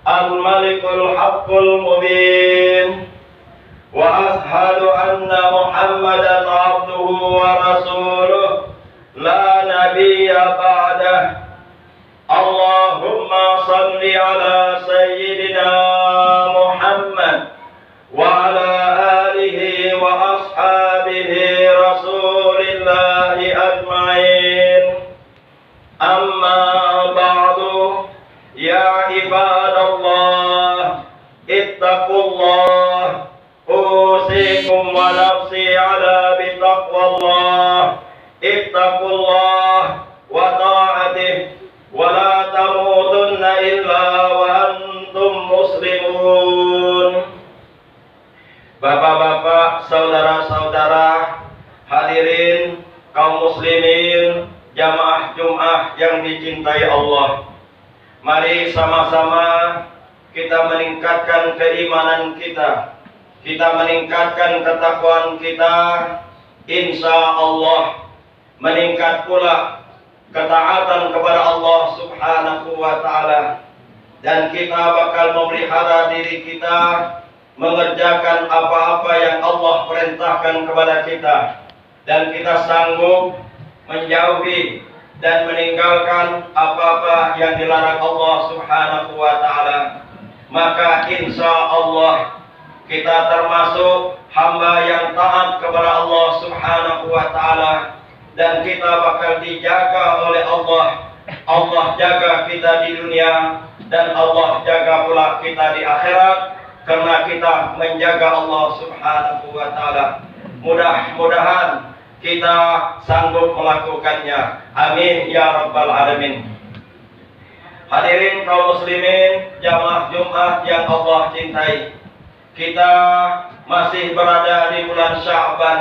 Al-Malikul Haqqul Mubin. Wa ashhadu anna Muhammadan abduhu wa rasuluh la nabiyya ba'dah. Allahumma salli ala sayyidina Muhammad wa ala alihi wa ashabihi rasulillahi ajma'in. Amma ba'du, ya ibadallah, ittaqullah, usikum wa nafsi ala bitaqwallah, ittaqullah wa ta'atih, wa la tamutunna illa wa antum muslimun. Bapak-bapak, saudara-saudara, hadirin kaum muslimin, jamaah Jum'ah yang dicintai Allah, mari sama-sama kita meningkatkan keimanan kita, meningkatkan ketakwaan kita. Insya Allah meningkat pula ketaatan kepada Allah Subhanahu wa Ta'ala, dan kita bakal memelihara diri kita mengerjakan apa-apa yang Allah perintahkan kepada kita, dan kita sanggup menjauhi dan meninggalkan apa-apa yang dilarang Allah Subhanahu wa Ta'ala. Maka insya Allah kita termasuk hamba yang taat kepada Allah Subhanahu wa Ta'ala, dan kita bakal dijaga oleh Allah. Allah jaga kita di dunia, dan Allah jaga pula kita di akhirat, karena kita menjaga Allah Subhanahu wa Ta'ala. Mudah-mudahan kita sanggup melakukannya. Amin ya rabbal alamin. Hadirin kaum muslimin, jamaah Jum'ah yang Allah cintai, kita masih berada di bulan Sya'ban.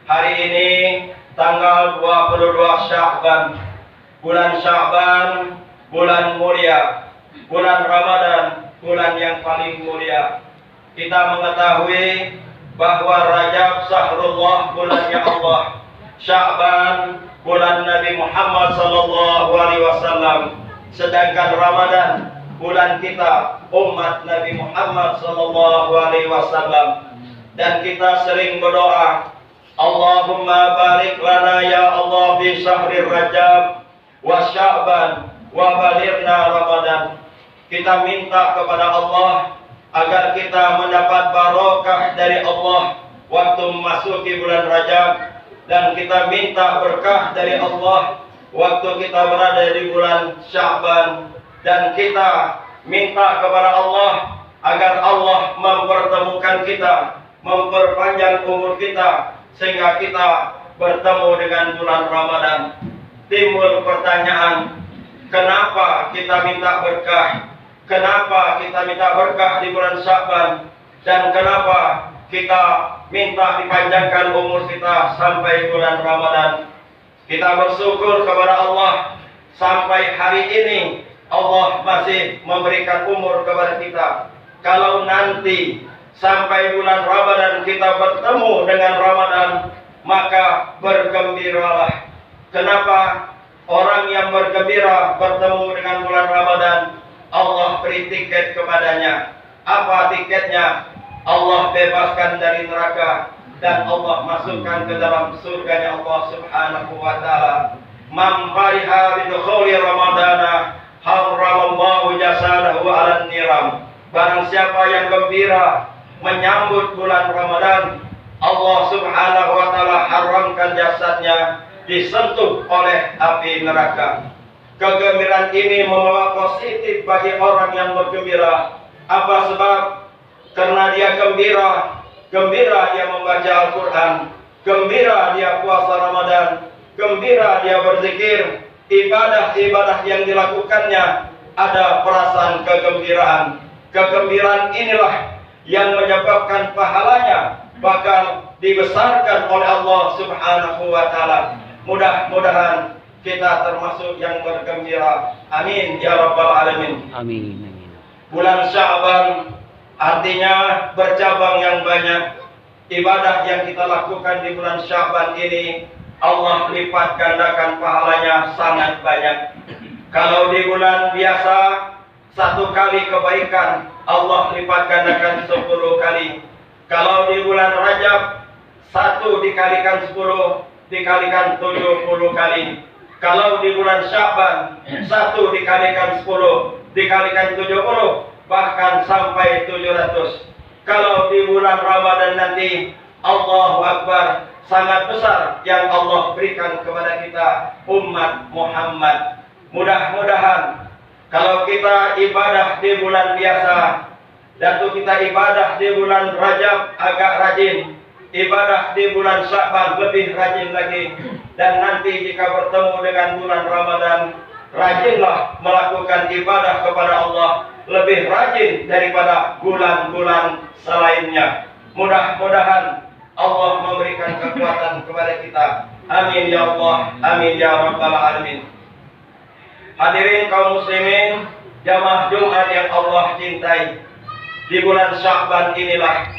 Hari ini tanggal 22 Sya'ban. Bulan Sya'ban, bulan mulia, bulan Ramadan, bulan yang paling mulia. Kita mengetahui bahwa Rajab syahrullah, bulannya Allah, Sya'ban bulan Nabi Muhammad sallallahu alaihi wasallam, sedangkan Ramadan bulan kita, umat Nabi Muhammad sallallahu alaihi wasallam. Dan kita sering berdoa, Allahumma barik lana ya Allah fi syahri Rajab wa Sya'ban wa balighna Ramadan. Kita minta kepada Allah agar kita mendapat barokah dari Allah waktu memasuki bulan Rajab, dan kita minta berkah dari Allah waktu kita berada di bulan Sya'ban, dan kita minta kepada Allah agar Allah mempertemukan kita, memperpanjang umur kita, sehingga kita bertemu dengan bulan Ramadan. Timbul pertanyaan, kenapa kita minta berkah? Kenapa kita minta berkah di bulan Sya'ban, dan kenapa kita minta dipanjangkan umur kita sampai bulan Ramadan? Kita bersyukur kepada Allah, sampai hari ini Allah masih memberikan umur kepada kita. Kalau nanti sampai bulan Ramadan kita bertemu dengan Ramadan, maka bergembiralah. Kenapa? Orang yang bergembira bertemu dengan bulan Ramadan, Allah beri tiket kepadanya. Apa tiketnya? Allah bebaskan dari neraka, dan Allah masukkan ke dalam surganya Allah Subhanahu wa Ta'ala. Man fariha bidukhuli Ramadana harramallahu jasadahu 'alan niram. Barang siapa yang gembira menyambut bulan Ramadan, Allah Subhanahu wa Ta'ala haramkan jasadnya disentuh oleh api neraka. Kegembiraan ini membawa positif bagi orang yang bergembira. Apa sebab? Karena dia gembira dia membaca Al-Quran, gembira dia puasa Ramadan, gembira dia berzikir, ibadah-ibadah yang dilakukannya ada perasaan kegembiraan. Kegembiraan inilah yang menyebabkan pahalanya bakal dibesarkan oleh Allah Subhanahu wa Ta'ala. Mudah-mudahan kita termasuk yang bergembira. Amin ya rabbal alamin. Amin. Bulan Sya'ban artinya bercabang yang banyak. Ibadah yang kita lakukan di bulan Sya'ban ini Allah lipat gandakan pahalanya sangat banyak. Kalau di bulan biasa satu kali kebaikan Allah lipat gandakan 10 kali. Kalau di bulan Rajab, 1 dikalikan 10 dikalikan 70 kali. Kalau di bulan Sya'ban, 1 dikalikan 10 dikalikan 70, bahkan sampai 700. Kalau di bulan Ramadan nanti, Allahu Akbar, sangat besar yang Allah berikan kepada kita umat Muhammad. Mudah-mudahan kalau kita ibadah di bulan biasa, dan kita ibadah di bulan Rajab agak rajin, ibadah di bulan Sya'ban lebih rajin lagi, dan nanti jika bertemu dengan bulan Ramadan, rajinlah melakukan ibadah kepada Allah lebih rajin daripada bulan-bulan selainnya. Mudah-mudahan Allah memberikan kekuatan kepada kita. Amin ya Allah, amin ya Rabbal Alamin. Hadirin kaum muslimin, jamaah Jumat yang Allah cintai, di bulan Sya'ban inilah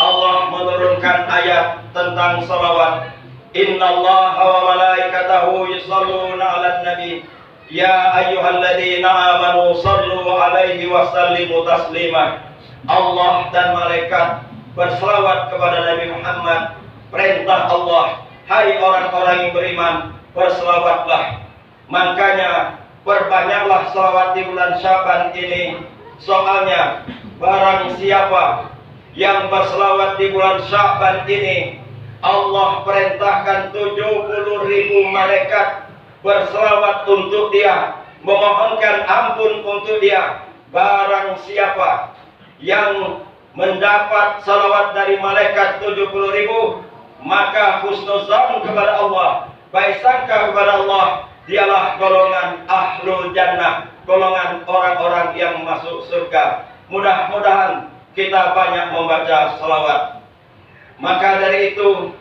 Allah menurunkan ayat tentang salawat. Innallaha wa malaikatahu yusalluna 'alan nabi ya ayyuhalladzina amanu sallu 'alaihi wa sallimu taslima. Allah dan malaikat berselawat kepada Nabi Muhammad. Perintah Allah, hai orang-orang yang beriman, berselawatlah. Makanya perbanyaklah selawat di bulan Sya'ban ini. Soalnya barang siapa yang berselawat di bulan Sya'ban ini, Allah perintahkan 70.000 malaikat berselawat untuk dia, memohonkan ampun untuk dia. Barang siapa yang mendapat salawat dari malaikat 70.000, maka husnuzan kepada Allah, baik sangka kepada Allah, dialah golongan ahlul jannah, golongan orang-orang yang masuk surga. Mudah-mudahan kita banyak membaca salawat. Maka dari itu,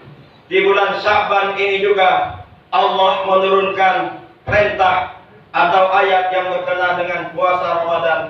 di bulan Sya'ban ini juga Allah menurunkan perintah atau ayat yang berkenaan dengan puasa Ramadan.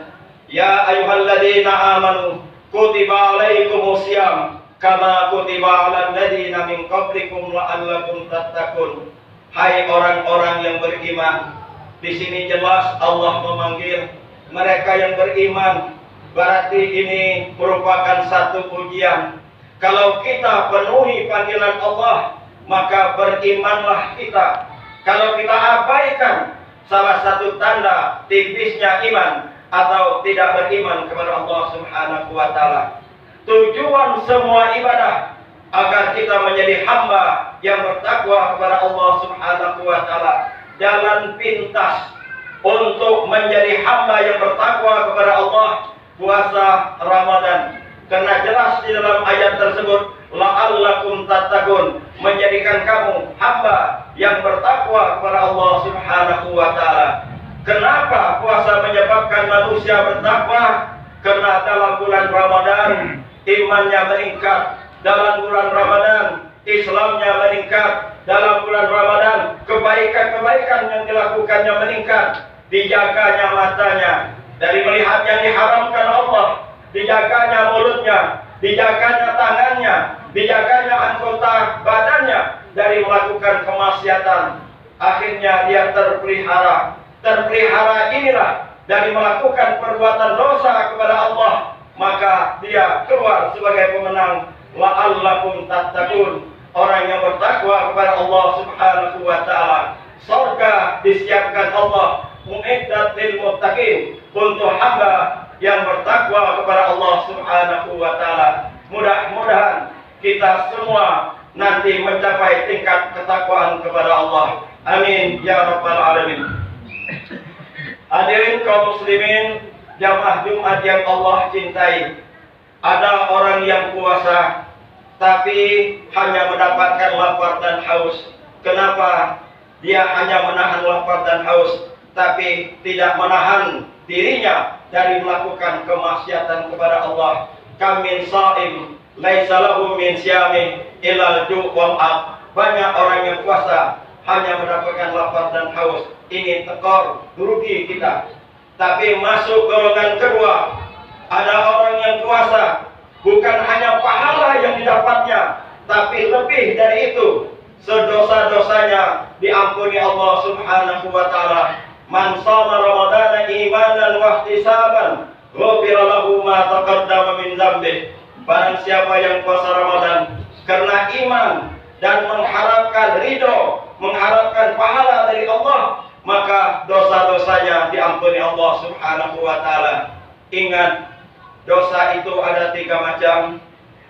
Ya ayyuhalladzina amanu kutiba alaikumusiyam kama kutiba alal ladzina min qablikum la'allakum tattaqun. Hai orang-orang yang beriman. Di sini jelas Allah memanggil mereka yang beriman. Berarti ini merupakan satu ujian. Kalau kita penuhi panggilan Allah, maka berimanlah kita. Kalau kita abaikan salah satu tanda tipisnya iman atau tidak beriman kepada Allah Subhanahu wa taala. Tujuan semua ibadah agar kita menjadi hamba yang bertakwa kepada Allah Subhanahu wa taala. Jalan pintas untuk menjadi hamba yang bertakwa kepada Allah, puasa Ramadan. Karena jelas di dalam ayat tersebut, la'allakum tattaqun, menjadikan kamu hamba yang bertakwa kepada Allah Subhanahu wa taala. Kenapa puasa menyebabkan manusia bertakwa? Karena dalam bulan Ramadan imannya meningkat. Dalam bulan Ramadan Islamnya meningkat. Dalam bulan Ramadan kebaikan-kebaikan yang dilakukannya meningkat. Dijaganya matanya dari melihat yang diharamkan Allah, dijaganya mulutnya, dijaganya tangannya, dijaganya anggota badannya dari melakukan kemaksiatan. Akhirnya dia terpelihara. Terpelihara inilah dari melakukan perbuatan dosa kepada Allah, maka dia keluar sebagai pemenang. La'allakum tattaqun, orang yang bertakwa kepada Allah Subhanahu wa taala. Surga disiapkan Allah mu'iddat lil muttaqin, untuk hamba yang bertakwa kepada Allah Subhanahu wa taala. Mudah-mudahan kita semua nanti mencapai tingkat ketakwaan kepada Allah. Amin ya rabbal alamin. Hadirin kaum muslimin, jamaah Jumat yang Allah cintai. Ada orang yang puasa tapi hanya mendapatkan lapar dan haus. Kenapa? Dia hanya menahan lapar dan haus, tapi tidak menahan dirinya dari melakukan kemaksiatan kepada Allah. Kam min shaim laisa lahu min siyami illa ju' wal 'ab. Banyak orang yang puasa hanya mendapatkan lapar dan haus. Ini tekor, rugi kita. Tapi masuk golongan kedua, ada orang yang puasa bukan hanya pahala yang didapatnya, tapi lebih dari itu, sedosa-dosanya diampuni Allah Subhanahu wa taala. Man shoma ramadana imanan wa wahtisaban ghufira lahu ma taqaddama min dzambih. Barang siapa yang puasa Ramadan karena iman dan mengharapkan ridho, mengharapkan pahala dari Allah, maka dosa-dosanya diampuni Allah Subhanahu wa taala. Ingat, dosa itu ada 3 macam.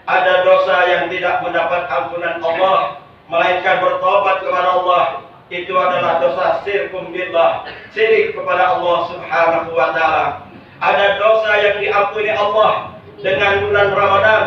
Ada dosa yang tidak mendapat ampunan Allah, melainkan bertobat kepada Allah. Itu adalah dosa syirkum billah, syirik kepada Allah Subhanahu wa taala. Ada dosa yang diampuni Allah dengan bulan Ramadan,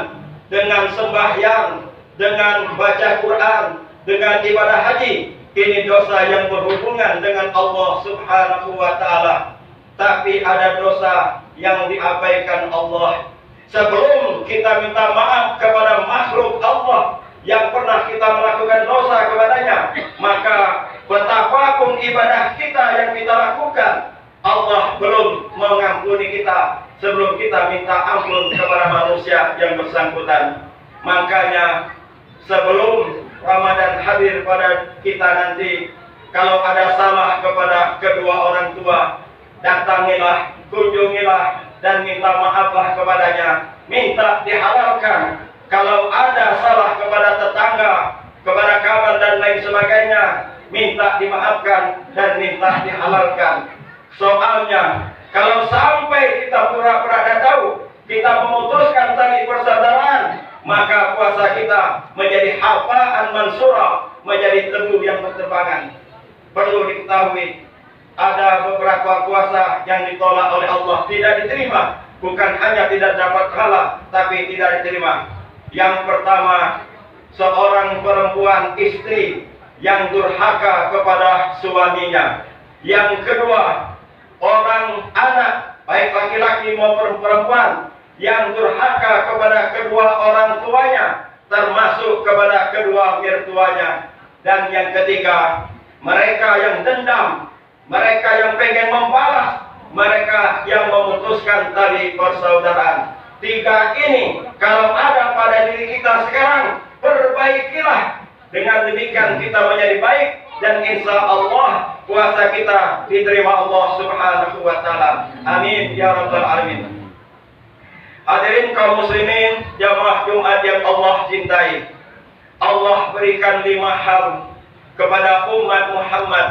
dengan sembahyang, dengan baca Quran, dengan ibadah haji. Ini dosa yang berhubungan dengan Allah Subhanahu wa taala. Tapi ada dosa yang diabaikan Allah. Sebelum kita minta maaf kepada makhluk Allah yang pernah kita melakukan dosa kepadanya, maka betapapun ibadah kita yang kita lakukan, Allah belum mengampuni kita sebelum kita minta ampun kepada manusia yang bersangkutan. Makanya sebelum Ramadan hadir pada kita nanti, kalau ada salah kepada kedua orang tua, datangilah, kunjungilah, dan minta maaflah kepadanya. Minta dihalalkan. Kalau ada salah kepada tetangga, kepada kawan dan lain sebagainya, minta dimaafkan dan minta dihalalkan. Soalnya, kalau sampai kita pura-pura tidak tahu, kita memutuskan tali persaudaraan, maka puasa kita menjadi haba'an mansura, menjadi debu yang berterbangan. Perlu diketahui, ada beberapa puasa yang ditolak oleh Allah, tidak diterima. Bukan hanya tidak dapat pahala, tapi tidak diterima. Yang pertama, seorang perempuan istri yang durhaka kepada suaminya. Yang kedua, orang anak, baik laki-laki maupun perempuan, yang durhaka kepada kedua orang tuanya, termasuk kepada kedua mertuanya. Dan yang ketiga, mereka yang dendam, mereka yang pengen membalas, mereka yang memutuskan tali persaudaraan. 3 ini kalau ada pada diri kita sekarang, perbaikilah. Dengan demikian kita menjadi baik, dan insya Allah puasa kita diterima Allah Subhanahu wa taala. Amin ya rabbal alamin. Hadirin kaum muslimin, jamaah Jumat yang Allah cintai, Allah berikan 5 hal kepada umat Muhammad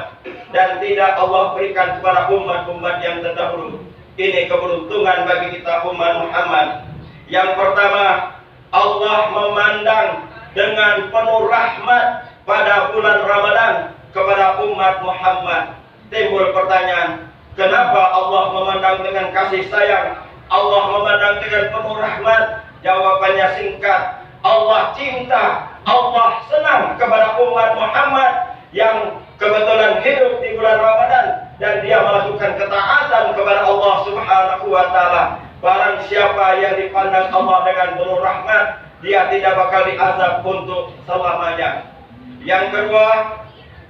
dan tidak Allah berikan kepada umat-umat yang terdahulu. Ini keberuntungan bagi kita umat Muhammad. Yang pertama, Allah memandang dengan penuh rahmat pada bulan Ramadan kepada umat Muhammad. Timbul pertanyaan, kenapa Allah memandang dengan kasih sayang? Allah memandang dengan penuh rahmat? Jawabannya singkat, Allah cinta, Allah senang kepada umat Muhammad yang kebetulan hidup di bulan Ramadan dan dia melakukan ketaatan kepada Allah Subhanahu wa taala. Barang siapa yang dipandang Allah dengan penuh rahmat, dia tidak bakal diazab untuk selamanya. Yang kedua,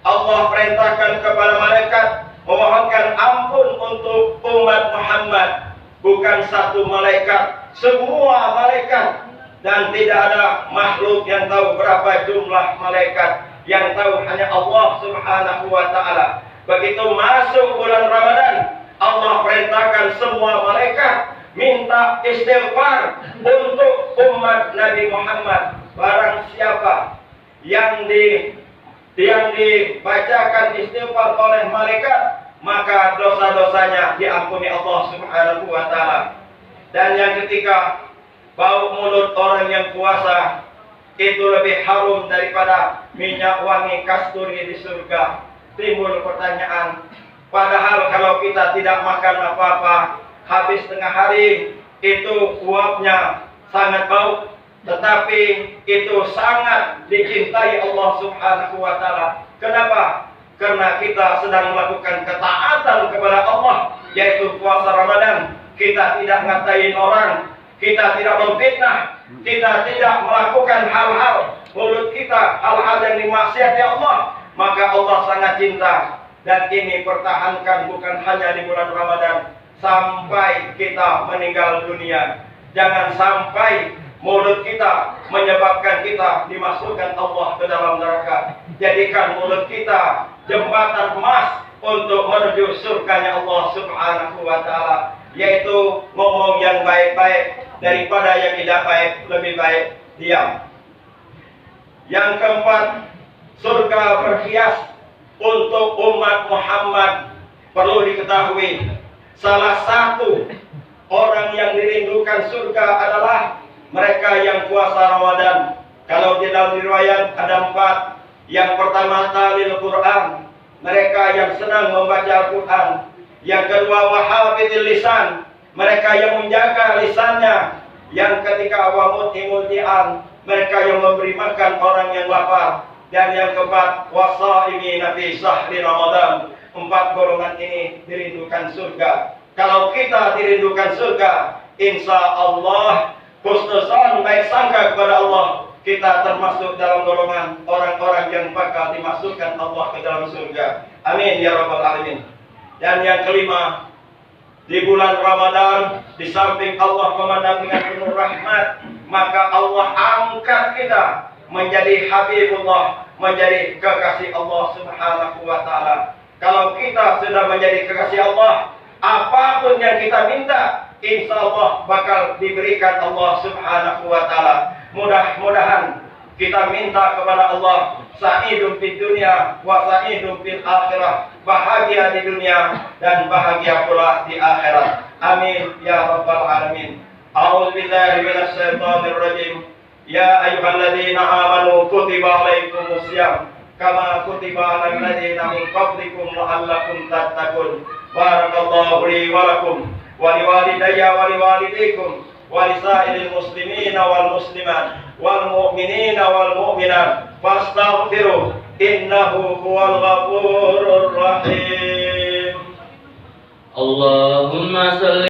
Allah perintahkan kepada malaikat memohonkan ampun untuk umat Muhammad. Bukan satu malaikat, semua malaikat. Dan tidak ada makhluk yang tahu berapa jumlah malaikat. Yang tahu hanya Allah Subhanahu wa ta'ala. Begitu masuk bulan Ramadan, Allah perintahkan semua malaikat minta istighfar untuk umat Nabi Muhammad. Barang siapa yang dibacakan istighfar oleh malaikat, maka dosa-dosanya diampuni Allah Subhanahu wa ta'ala. Dan yang ketiga, bau mulut orang yang puasa itu lebih harum daripada minyak wangi kasturi di surga. Timbul pertanyaan, padahal kalau kita tidak makan apa-apa, habis tengah hari, itu uapnya sangat bau, tetapi itu sangat dicintai Allah Subhanahu wa ta'ala. Kenapa? Karena kita sedang melakukan ketaatan kepada Allah, yaitu puasa Ramadan. Kita tidak ngatain orang, kita tidak memfitnah, kita tidak melakukan hal-hal mulut kita, hal-hal yang dimaksiati Allah, maka Allah sangat cinta. Dan ini pertahankan bukan hanya di bulan Ramadan, sampai kita meninggal dunia. Jangan sampai mulut kita menyebabkan kita dimasukkan Allah ke dalam neraka. Jadikan mulut kita jembatan emas untuk menuju surganya Allah Subhanahu wa ta'ala. yaitu ngomong yang baik-baik daripada yang tidak baik, lebih baik diam. Yang keempat, surga berhias untuk umat Muhammad. Perlu diketahui, salah satu orang yang dirindukan surga adalah mereka yang puasa Ramadan. Kalau di dalam riwayat ada 4. Yang pertama, talil Quran, mereka yang senang membaca Al-Quran. Yang kedua, wahafidil lisan, mereka yang menjaga lisannya. Yang ketiga, wamuti'an, mereka yang memberi makan orang yang lapar. Dan yang keempat, wasaimina fi syahri Ramadan. 4 golongan ini dirindukan surga. Kalau kita dirindukan surga, insya Allah husnuzan, baik sangka kepada Allah, kita termasuk dalam golongan orang-orang yang bakal dimasukkan Allah ke dalam surga. Amin ya rabbal alamin. Dan yang kelima, di bulan Ramadan, di samping Allah memandang dengan penuh rahmat, maka Allah angkat kita menjadi Habibullah, menjadi kekasih Allah Subhanahu wa Ta'ala. Kalau kita sudah menjadi kekasih Allah, apapun yang kita minta, insya Allah bakal diberikan Allah Subhanahu wa Ta'ala. Mudah-mudahan kita minta kepada Allah sa'idun fid dunya wa sa'idun fil akhirah, bahagia di dunia dan bahagia pula di akhirat. Amin ya rabbal alamin. A'udzu billahi minasy syaithanir rajim. Ya ayyuhalladzina amanu kutiba alaikumus syiyam kama kutiba alal ladzina min qablikum la'allakum tattaqun. Barakallahu li wa lakum wa liwalidayya wa liwalidikum wa lisairil muslimina wal muslimat wal mu'minina wal mu'minat fastaghfiruh innahu huwal ghafurur rahim. Allahumma salli